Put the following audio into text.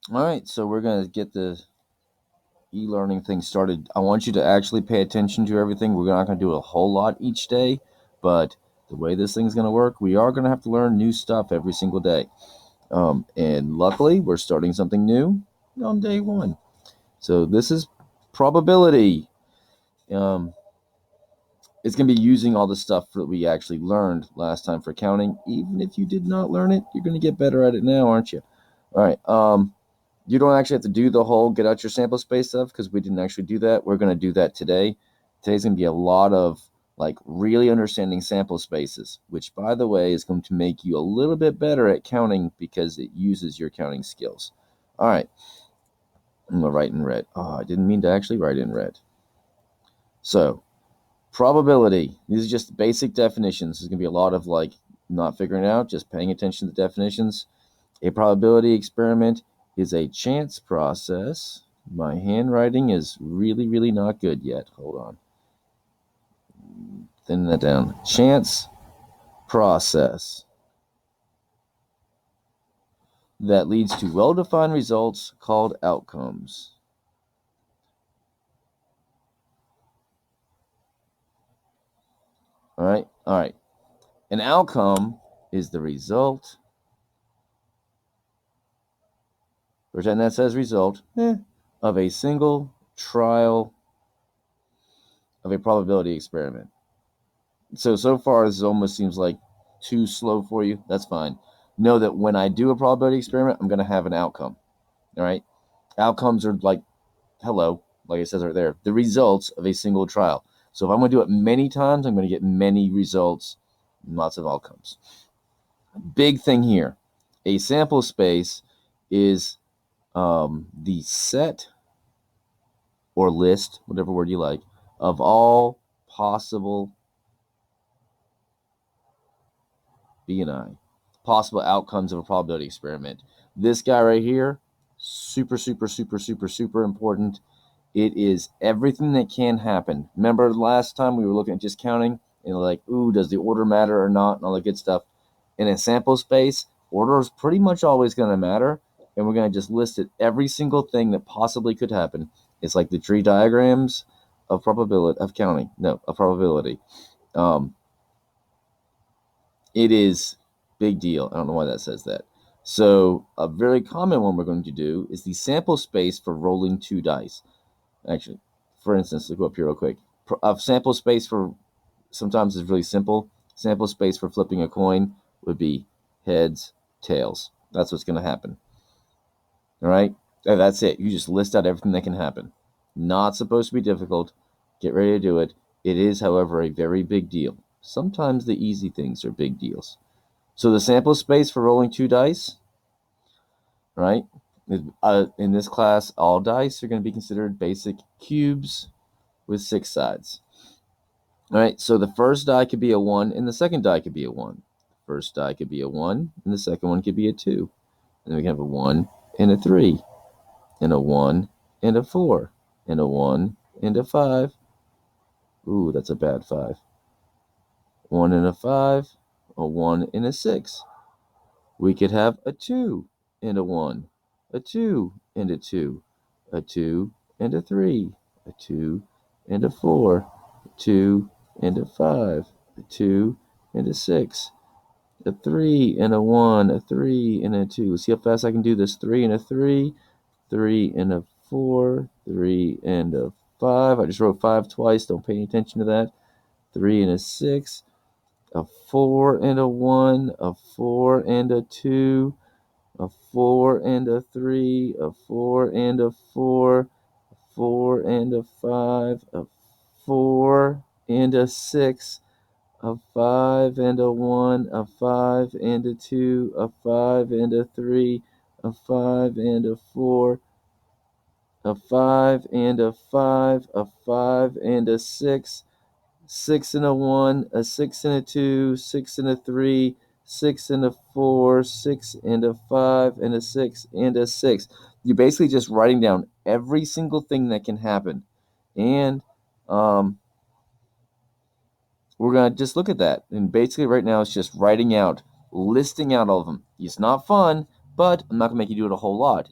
All right, so we're going to get the e-learning thing started. I want you to actually pay attention to everything. We're not going to do a whole lot each day, but the way this thing's going to work, we are going to have to learn new stuff every single day. And luckily, we're starting something new on day one. So this is probability. Um, it's going to be using all the stuff that we actually learned last time for counting. Even if you did not learn it, you're going to get better at it now, aren't you? All right. You don't actually have to do the whole get out your sample space stuff because we didn't actually do that. We're going to do that today. Today's going to be a lot of like really understanding sample spaces, which, by the way, is going to make you a little bit better at counting because it uses your counting skills. All right. I'm going to write in red. Oh, I didn't mean to actually write in red. So, probability. These are just basic definitions. There's going to be a lot of like not figuring it out, just paying attention to the definitions. A probability experiment is a chance process. My handwriting is really, really not good yet. Hold on. Thin that down. Chance process that leads to well-defined results called outcomes. All right. All right. An outcome is the result. Pretend that says result of a single trial of a probability experiment. So far, this almost seems like too slow for you. That's fine. Know that when I do a probability experiment, I'm going to have an outcome. All right. Outcomes are like, hello, like it says right there, the results of a single trial. So if I'm going to do it many times, I'm going to get many results, lots of outcomes. Big thing here, a sample space is the set or list, whatever word you like, of all possible BNI, possible outcomes of a probability experiment. This guy right here, super, super, super, super, super important. It is everything that can happen. Remember last time we were looking at just counting and like, ooh, does the order matter or not, and all that good stuff. In a sample space, order is pretty much always going to matter, and we're going to just list it every single thing that possibly could happen. It's like the tree diagrams of probability of counting. No, of probability. Um, it is big deal. I don't know why that says that. So a very common one we're going to do is the sample space for rolling two dice. Actually, for instance, let's go up here real quick. A sample space for sometimes is really simple. Sample space for flipping a coin would be heads, tails. That's what's going to happen. All right. That's it. You just list out everything that can happen. Not supposed to be difficult. Get ready to do it. It is, however, a very big deal. Sometimes the easy things are big deals. So the sample space for rolling two dice, right? In this class, all dice are going to be considered basic cubes with 6 sides. All right, so the first die could be a 1 and the second die could be a 1. The first die could be a 1 and the second one could be a 2. And then we can have a 1 and a 3 and a 1 and a 4 and a 1 and a 5. Ooh, that's a bad 5. 1 and a 5, a 1 and a 6. We could have a 2 and a 1, a 2 and a 2, a 2 and a 3, a 2 and a 4, a 2 and a 5, a 2 and a 6, a 3 and a 1, a 3 and a 2. See how fast I can do this? 3 and a 3, 3 and a 4, 3 and a 5. I just wrote 5 twice. Don't pay any attention to that. 3 and a 6, a 4 and a 1, a 4 and a 2, a 4 and a 3, a 4 and a 4, a 4 and a 5, a 4 and a 6, a 5 and a 1, a 5 and a 2, a 5 and a 3, a 5 and a 4, a 5 and a 5, a 5 and a 6, 6 and a 1, a 6 and a 2, 6 and a 3, 6 and a 4, 6 and a 5, and a 6 and a 6. You're basically just writing down every single thing that can happen. And we're going to just look at that. And basically right now it's just writing out, listing out all of them. It's not fun, but I'm not going to make you do it a whole lot.